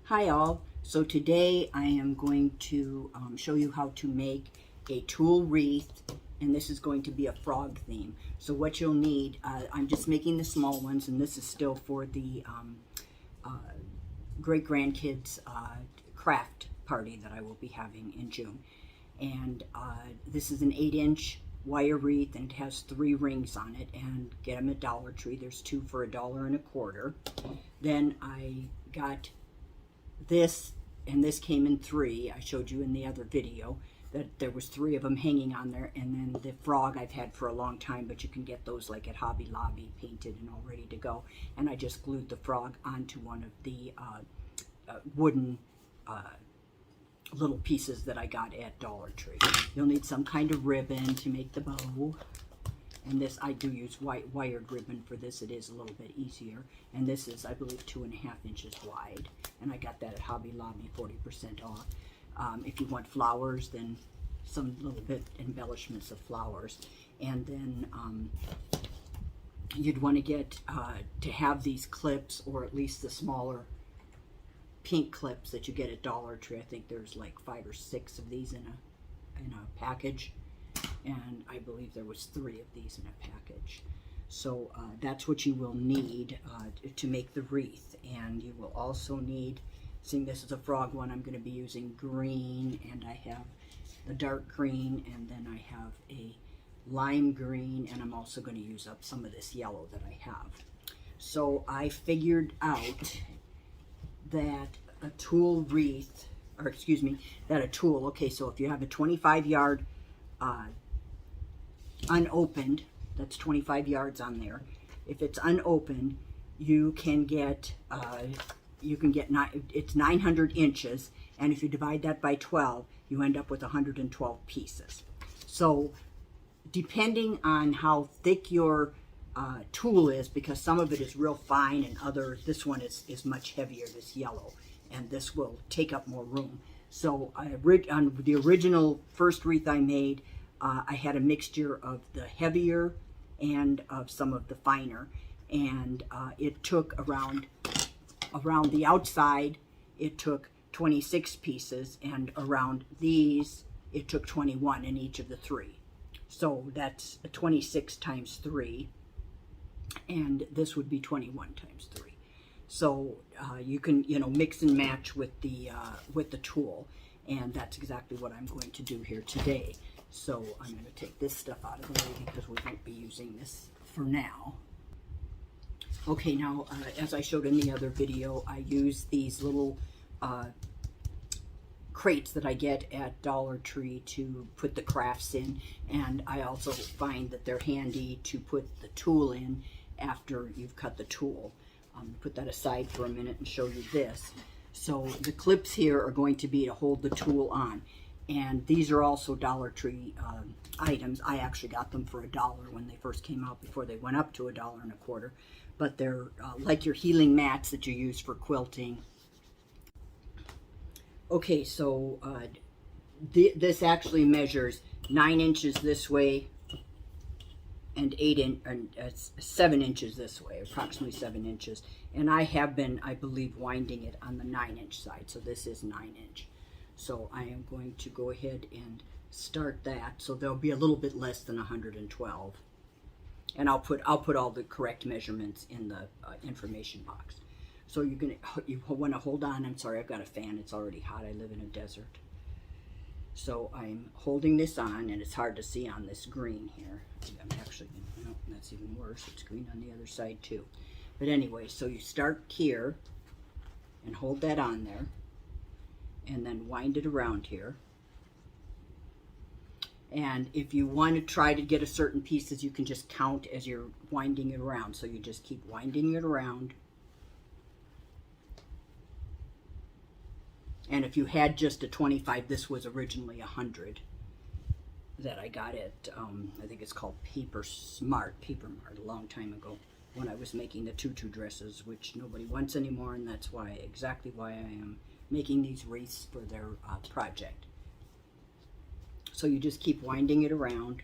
Hi all, so today I am going to show you how to make a tulle wreath, and this is going to be a frog theme. So what you'll need, I'm just making the small ones, and this is still for the great-grandkids craft party that I will be having in June. And this is an 8-inch wire wreath, and it has 3 rings on it, and get them at Dollar Tree. There's 2 for $1.25. Then I got this, and this came in 3. I showed you in the other video that there was 3 of them hanging on there, and then the frog I've had for a long time, but you can get those like at Hobby Lobby, painted and all ready to go. And I just glued the frog onto one of the wooden little pieces that I got at Dollar Tree. You'll need some kind of ribbon to make the bow. And this, I do use wired ribbon for this. It is a little bit easier. And this is, I believe, 2.5 inches wide. And I got that at Hobby Lobby, 40% off. If you want flowers, then some little bit embellishments of flowers. And then you'd want to get, to have these clips, or at least the smaller pink clips that you get at Dollar Tree. I think there's like 5 or 6 of these in a package. And I believe there was 3 of these in a package. So that's what you will need to make the wreath. And you will also need, seeing this is a frog one, I'm going to be using green, and I have the dark green, and then I have a lime green, and I'm also going to use up some of this yellow that I have. So I figured out that a tulle wreath, or excuse me, that a tulle, okay, so if you have a 25-yard unopened, that's 25 yards on there. If it's unopened, you can get it's 900 inches, and if you divide that by 12, you end up with 112 pieces. So depending on how thick your tulle is, because some of it is real fine and this one is much heavier, this yellow, and this will take up more room. So on the original first wreath I made, I had a mixture of the heavier and of some of the finer, and it took around the outside, it took 26 pieces, and around these it took 21 in each of the 3. So that's 26 times 3, and this would be 21 times 3. So you can, mix and match with the tulle, and that's exactly what I'm going to do here today. So I'm going to take this stuff out of the way because we won't be using this for now. Okay, now as I showed in the other video, I use these little crates that I get at Dollar Tree to put the crafts in, and I also find that they're handy to put the tulle in after you've cut the tulle. Put that aside for a minute and show you this. So the clips here are going to be to hold the tulle on. And these are also Dollar Tree items. I actually got them for $1 when they first came out, before they went up to $1.25. But they're like your healing mats that you use for quilting. Okay, so this actually measures 9 inches this way and 7 inches this way, approximately 7 inches. And I have been, I believe, winding it on the 9-inch side. So this is 9-inch. So I am going to go ahead and start that. So there'll be a little bit less than 112. And I'll put all the correct measurements in the information box. So you want to hold on. I'm sorry, I've got a fan. It's already hot. I live in a desert. So I'm holding this on, and it's hard to see on this green here. I'm actually, no, that's even worse. It's green on the other side too. But anyway, so you start here and hold that on there, and then wind it around here. And if you want to try to get a certain pieces, you can just count as you're winding it around. So you just keep winding it around. And if you had just a 25, this was originally 100 that I got at, I think it's called Paper Mart, a long time ago, when I was making the tutu dresses, which nobody wants anymore, and that's exactly why I am making these wreaths for their project. So you just keep winding it around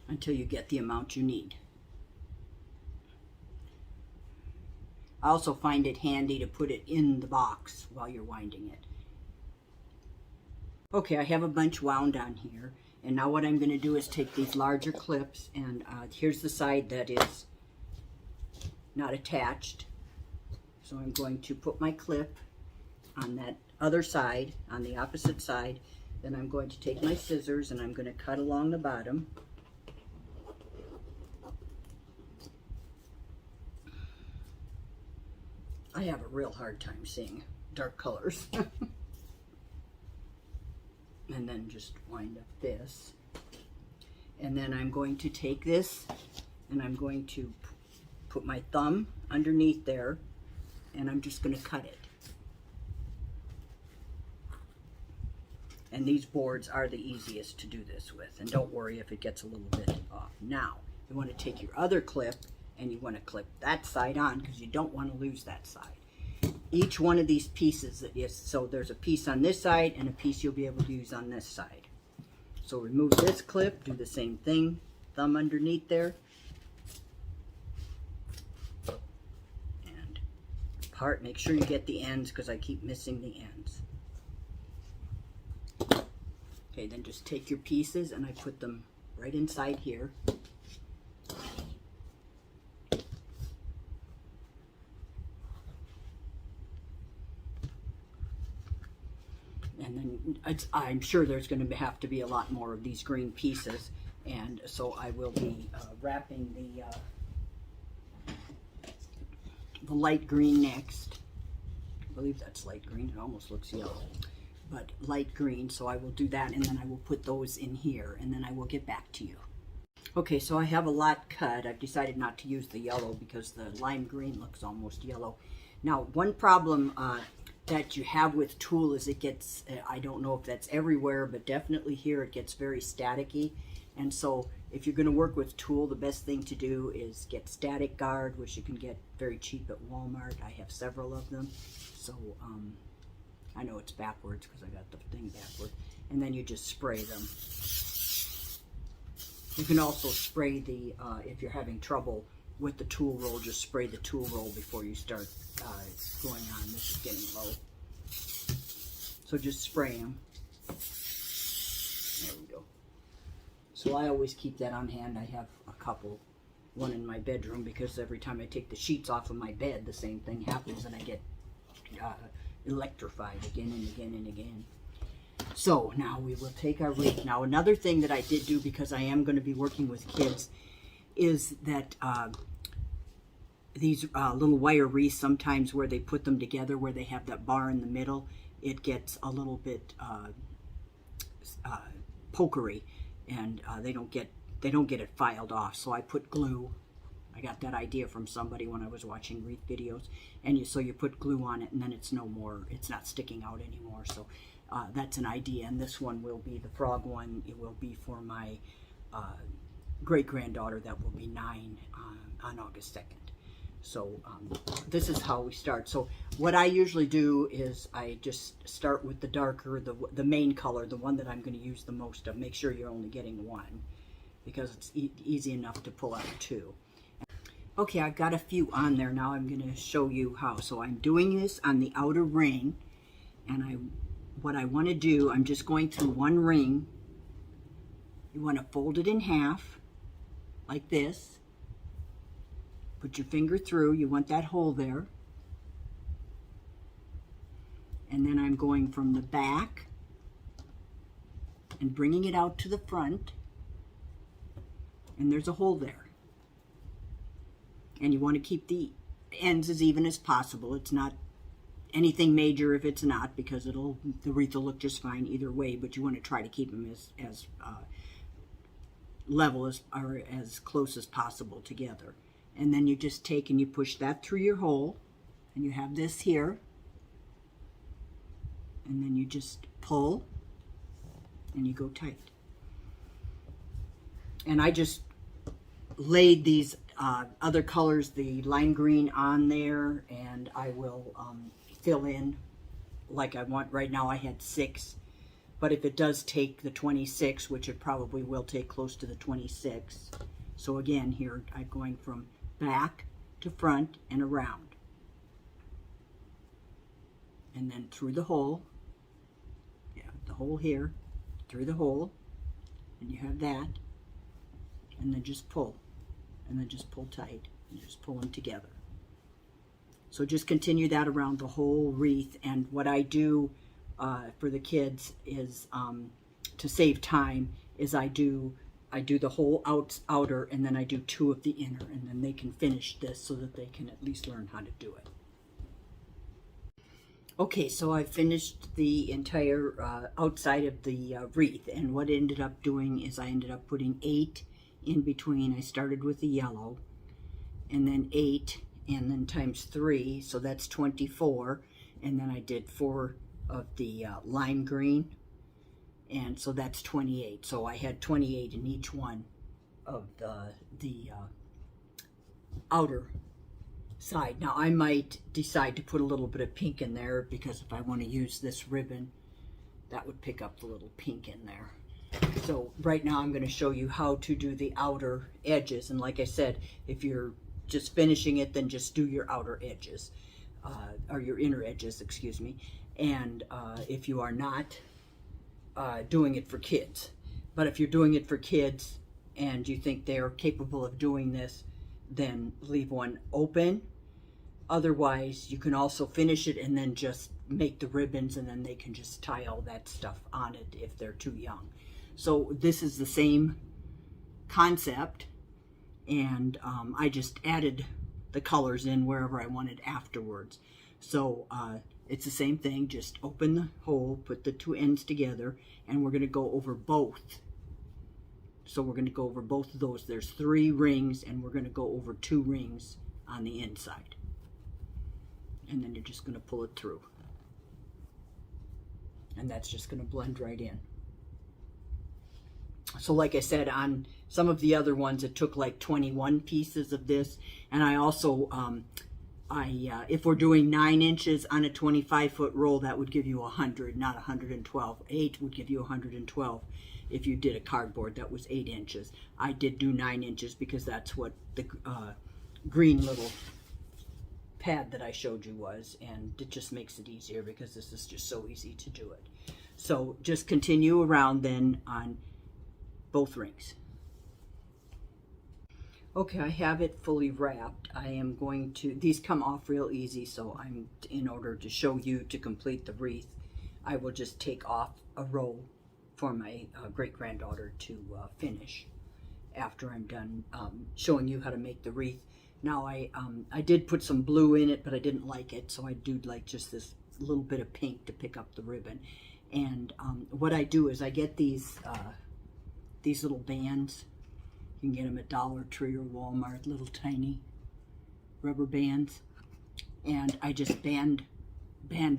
until you get the amount you need. I also find it handy to put it in the box while you're winding it. Okay, I have a bunch wound on here, and now what I'm going to do is take these larger clips, and here's the side that is not attached. So I'm going to put my clip on that other side, on the opposite side. Then I'm going to take my scissors and I'm going to cut along the bottom. I have a real hard time seeing dark colors. And then just wind up this. And then I'm going to take this and I'm going to put my thumb underneath there, and I'm just going to cut it. And these boards are the easiest to do this with, and don't worry if it gets a little bit off. Now, you want to take your other clip and you want to clip that side on because you don't want to lose that side. Each one of these pieces is, so there's a piece on this side and a piece you'll be able to use on this side. So remove this clip, do the same thing, thumb underneath there, and part, make sure you get the ends because I keep missing the ends. Okay, then just take your pieces and I put them right inside here. And then I'm sure there's going to have to be a lot more of these green pieces, and so I will be wrapping the light green next. I believe that's light green. It almost looks yellow, but light green. So I will do that, and then I will put those in here, and then I will get back to you. Okay, so I have a lot cut. I've decided not to use the yellow because the lime green looks almost yellow. Now, one problem that you have with tulle is it gets, I don't know if that's everywhere, but definitely here it gets very staticky. And so if you're going to work with tulle, the best thing to do is get static guard, which you can get very cheap at Walmart. I have several of them. So I know it's backwards because I got the thing backward. And then you just spray them. You can also spray the, if you're having trouble with the tulle roll, just spray the tulle roll before you start going on. This is getting low. So just spray them. There we go. So I always keep that on hand. I have a couple. One in my bedroom because every time I take the sheets off of my bed, the same thing happens and I get electrified again and again and again. So now we will take our wreath. Now another thing that I did do, because I am going to be working with kids, is that these little wire wreaths, sometimes where they put them together, where they have that bar in the middle, it gets a little bit pokery, and they don't get it filed off. So I put glue. I got that idea from somebody when I was watching wreath videos, and so you put glue on it, and then it's not sticking out anymore. So that's an idea, and this one will be the frog one. It will be for my great-granddaughter that will be 9 on August 2nd. So this is how we start. So what I usually do is I just start with the darker, the main color, the one that I'm going to use the most of. Make sure you're only getting one because it's easy enough to pull out 2. Okay, I've got a few on there. Now I'm going to show you how. So I'm doing this on the outer ring, and what I want to do, I'm just going through one ring. You want to fold it in half like this. Put your finger through, you want that hole there. And then I'm going from the back and bringing it out to the front. And there's a hole there. And you want to keep the ends as even as possible. It's not anything major if it's not, because the wreath will look just fine either way, but you want to try to keep them as level or as close as possible together. And then you just take and you push that through your hole, and you have this here, and then you just pull and you go tight. And I just laid these other colors, the lime green, on there, and I will fill in like I want. Right now I had 6, but if it does take the 26, which it probably will take close to the 26. So again, here I'm going from back to front and around. and then through the hole. Yeah, the hole here, through the hole, and you have that, and then just pull, and then just pull tight, and just pull them together. So just continue that around the whole wreath. And what I do for the kids is, to save time, is I do the whole outer, and then I do 2 of the inner, and then they can finish this so that they can at least learn how to do it. Okay, so I finished the entire outside of the wreath, and what I ended up doing is I ended up putting 8 in between. I started with the yellow, and then 8, and then times 3, so that's 24, and then I did 4 of the lime green, and so that's 28. So I had 28 in each one of the outer side. Now I might decide to put a little bit of pink in there, because if I want to use this ribbon, that would pick up the little pink in there. So right now I'm going to show you how to do the outer edges, and like I said, if you're just finishing it, then just do your outer edges, or your inner edges, excuse me. And if you are not doing it for kids, but if you're doing it for kids and you think they're capable of doing this, then leave one open. Otherwise, you can also finish it and then just make the ribbons, and then they can just tie all that stuff on it if they're too young. So this is the same concept, and I just added the colors in wherever I wanted afterwards. So it's the same thing, just open the hole, put the 2 ends together, and we're going to go over both. So we're going to go over both of those. There's 3 rings, and we're going to go over 2 rings on the inside. And then you're just going to pull it through. And that's just going to blend right in. So like I said, on some of the other ones, it took like 21 pieces of this. And I also, if we're doing 9 inches on a 25-foot roll, that would give you 100, not 112. 8 would give you 112. If you did a cardboard, that was 8 inches. I did do 9 inches because that's what the green little pad that I showed you was, and it just makes it easier because this is just so easy to do it. So just continue around then on both rings. Okay, I have it fully wrapped. I am going to, these come off real easy, so in order to show you to complete the wreath, I will just take off a row for my great-granddaughter to finish after I'm done showing you how to make the wreath. Now I did put some blue in it, but I didn't like it, so I do like just this little bit of pink to pick up the ribbon. And what I do is I get these little bands. You can get them at Dollar Tree or Walmart, little tiny rubber bands. And I just band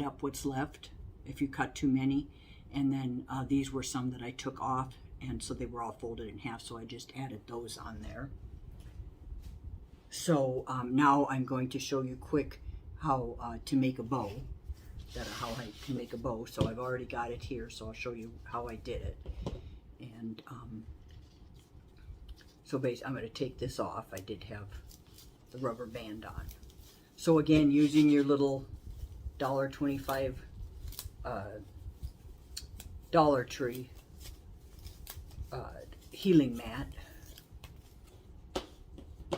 up what's left if you cut too many. And then these were some that I took off, and so they were all folded in half, so I just added those on there. So now I'm going to show you quick how to make a bow, how I can make a bow. So I've already got it here, so I'll show you how I did it. And so basically I'm going to take this off. I did have the rubber band on. So again, using your little $1.25 Dollar Tree healing mat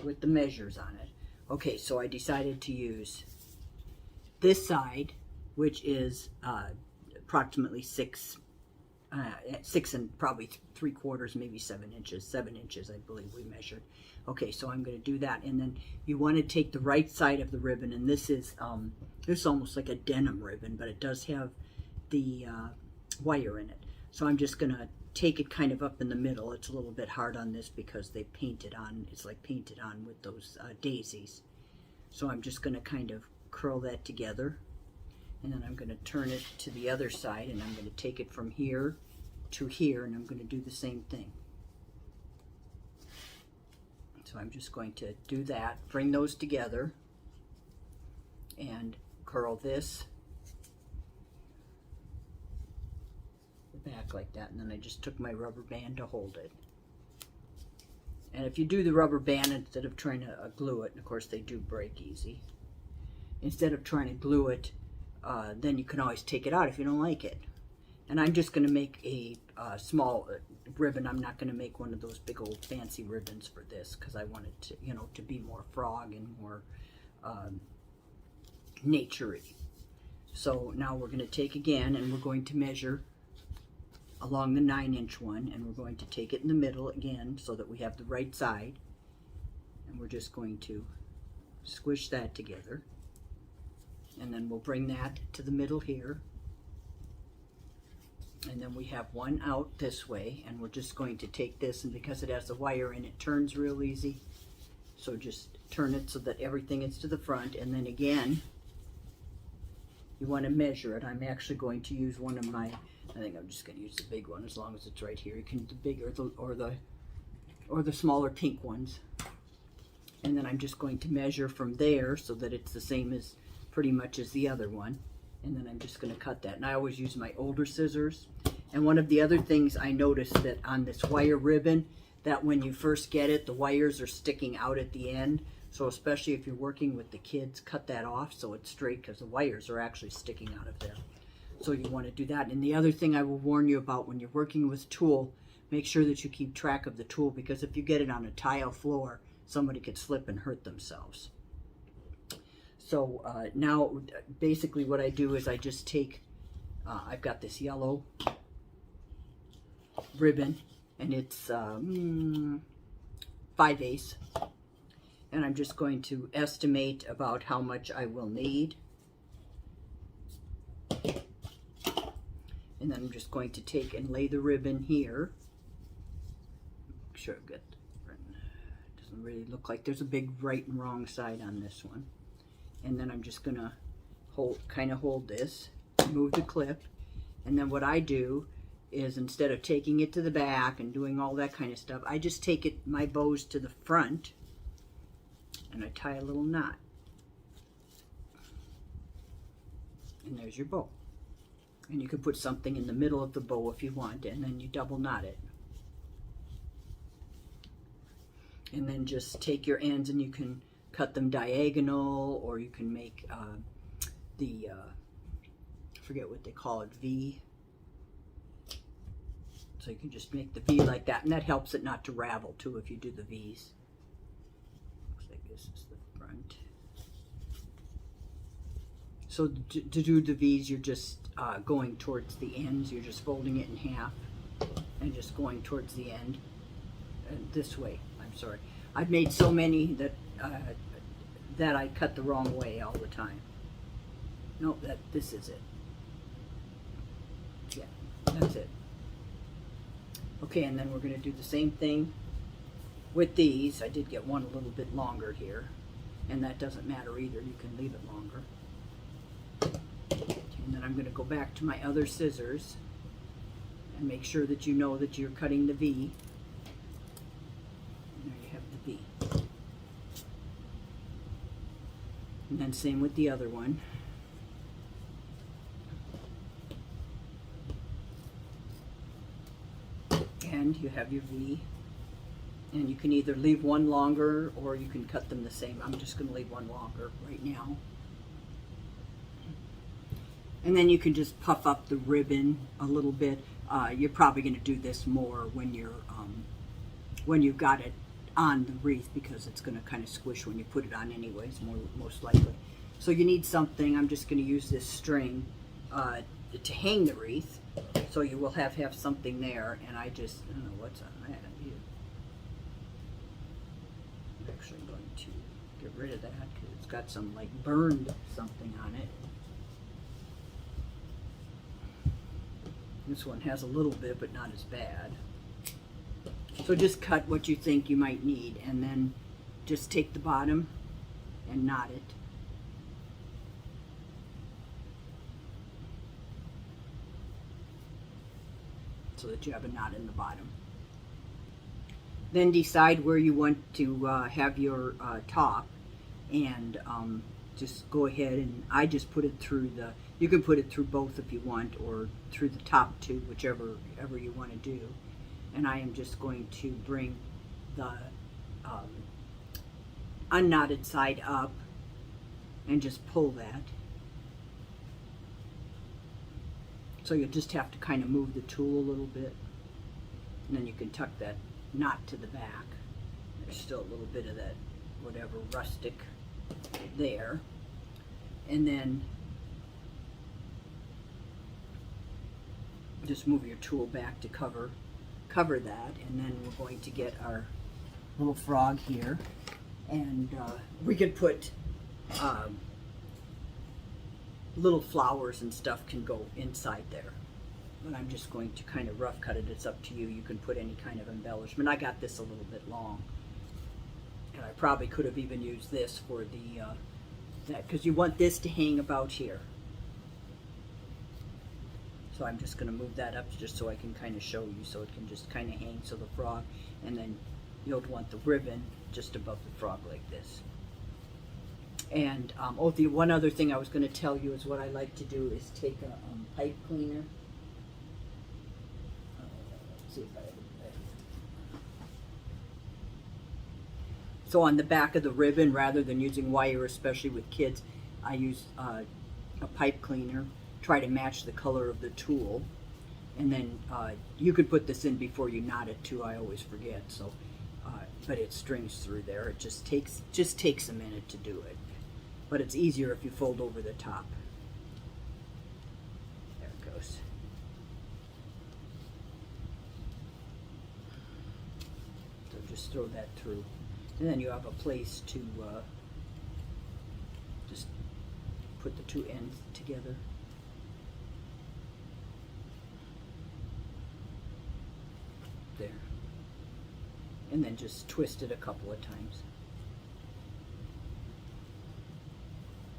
with the measures on it. Okay, so I decided to use this side, which is approximately 6 and probably 3/4, maybe 7 inches. 7 inches, I believe we measured. Okay, so I'm going to do that, and then you want to take the right side of the ribbon, and this is almost like a denim ribbon, but it does have the wire in it. So I'm just going to take it kind of up in the middle. It's a little bit hard on this because they painted on, it's like painted on with those daisies. So I'm just going to kind of curl that together, and then I'm going to turn it to the other side, and I'm going to take it from here to here, and I'm going to do the same thing. So I'm just going to do that, bring those together, and curl this back like that, and then I just took my rubber band to hold it. And if you do the rubber band instead of trying to glue it, and of course they do break easy, instead of trying to glue it then you can always take it out if you don't like it. And I'm just going to make a small ribbon. I'm not going to make one of those big old fancy ribbons for this because I want it to, you know, to be more frog and more nature-y. So now we're going to take again and we're going to measure along the 9-inch one, and we're going to take it in the middle again so that we have the right side, and we're just going to squish that together, and then we'll bring that to the middle here, and then we have one out this way, and we're just going to take this, and because it has a wire in it, turns real easy, so just turn it so that everything is to the front, and then again you want to measure it. I'm actually going to use one of my, I think I'm just going to use the big one as long as it's right here. You can do the bigger or the smaller pink ones. And then I'm just going to measure from there so that it's the same as pretty much as the other one. And then I'm just going to cut that. And I always use my older scissors. And one of the other things I noticed that on this wire ribbon, that when you first get it, the wires are sticking out at the end. So especially if you're working with the kids, cut that off so it's straight because the wires are actually sticking out of there. So you want to do that. And the other thing I will warn you about when you're working with tool, make sure that you keep track of the tool, because if you get it on a tile floor, somebody could slip and hurt themselves. So now basically what I do is I just take, I've got this yellow ribbon, and it's 5/8. And I'm just going to estimate about how much I will need. And then I'm just going to take and lay the ribbon here. Make sure I've got, doesn't really look like there's a big right and wrong side on this one. And then I'm just gonna kind of hold this, move the clip, and then what I do is instead of taking it to the back and doing all that kind of stuff, I just take it, my bows to the front, and I tie a little knot. And there's your bow. And you can put something in the middle of the bow if you want, and then you double knot it. And then just take your ends and you can cut them diagonal, or you can make I forget what they call it, V. So you can just make the V like that, and that helps it not to ravel too if you do the V's. Looks like this is the front. So to do the V's, you're just going towards the ends. You're just folding it in half and just going towards the end. This way, I'm sorry. I've made so many that that I cut the wrong way all the time. No, this is it. Yeah, that's it. Okay, and then we're going to do the same thing with these. I did get one a little bit longer here, and that doesn't matter either. You can leave it longer. And then I'm going to go back to my other scissors and make sure that you know that you're cutting the V. And there you have the V. And then same with the other one. And you have your V. And you can either leave one longer or you can cut them the same. I'm just going to leave one longer right now. And then you can just puff up the ribbon a little bit. You're probably going to do this more when you're when you've got it on the wreath, because it's going to kind of squish when you put it on anyways, most likely. So you need something. I'm just going to use this string to hang the wreath, so you will have something there. And I don't know what's on that. I'm actually going to get rid of that because it's got some like burned something on it. This one has a little bit, but not as bad. So just cut what you think you might need, and then just take the bottom and knot it. So that you have a knot in the bottom. Then decide where you want to have your top, and just go ahead, and I just put it through the, you can put it through both if you want, or through the top two, whichever you want to do. And I am just going to bring the unknotted side up and just pull that. So you'll just have to kind of move the tool a little bit, and then you can tuck that knot to the back. There's still a little bit of that whatever rustic there, and then just move your tool back to cover that, and then we're going to get our little frog here, and we could put little flowers and stuff can go inside there, but I'm just going to kind of rough cut it. It's up to you. You can put any kind of embellishment. I got this a little bit long, and I probably could have even used this for the that, because you want this to hang about here. So I'm just going to move that up just so I can kind of show you, so it can just kind of hang, so the frog, and then you'll want the ribbon just above the frog like this. And oh, the one other thing I was going to tell you is what I like to do is take a pipe cleaner. Let's see if I have it there. So on the back of the ribbon, rather than using wire, especially with kids, I use a pipe cleaner. Try to match the color of the tool, and then you could put this in before you knot it too. I always forget. So, but it strings through there. It just takes a minute to do it, but it's easier if you fold over the top. There it goes. So just throw that through, and then you have a place to just put the two ends together. There, and then just twist it a couple of times.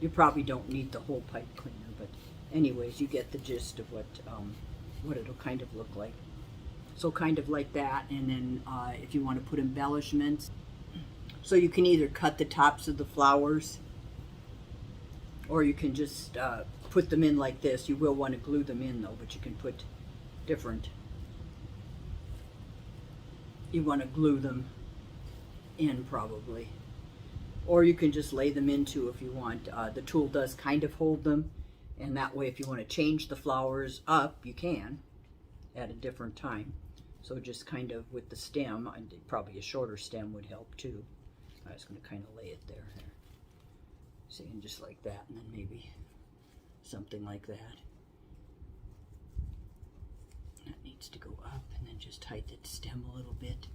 You probably don't need the whole pipe cleaner, but anyways, you get the gist of what it'll kind of look like. So kind of like that, and then if you want to put embellishments, so you can either cut the tops of the flowers, or you can just put them in like this. You will want to glue them in though, but you can put different. You want to glue them in probably, or you can just lay them into if you want. The tool does kind of hold them, and that way if you want to change the flowers up, you can at a different time. So just kind of with the stem, and probably a shorter stem would help too. I was going to kind of lay it there. See, and just like that, and then maybe something like that. That needs to go up, and then just heighten the stem a little bit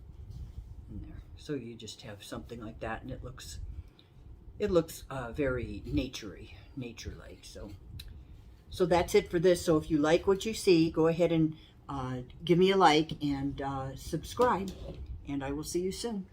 in there. So you just have something like that, and it looks very nature-like. So that's it for this. So if you like what you see, go ahead and give me a like and subscribe, and I will see you soon.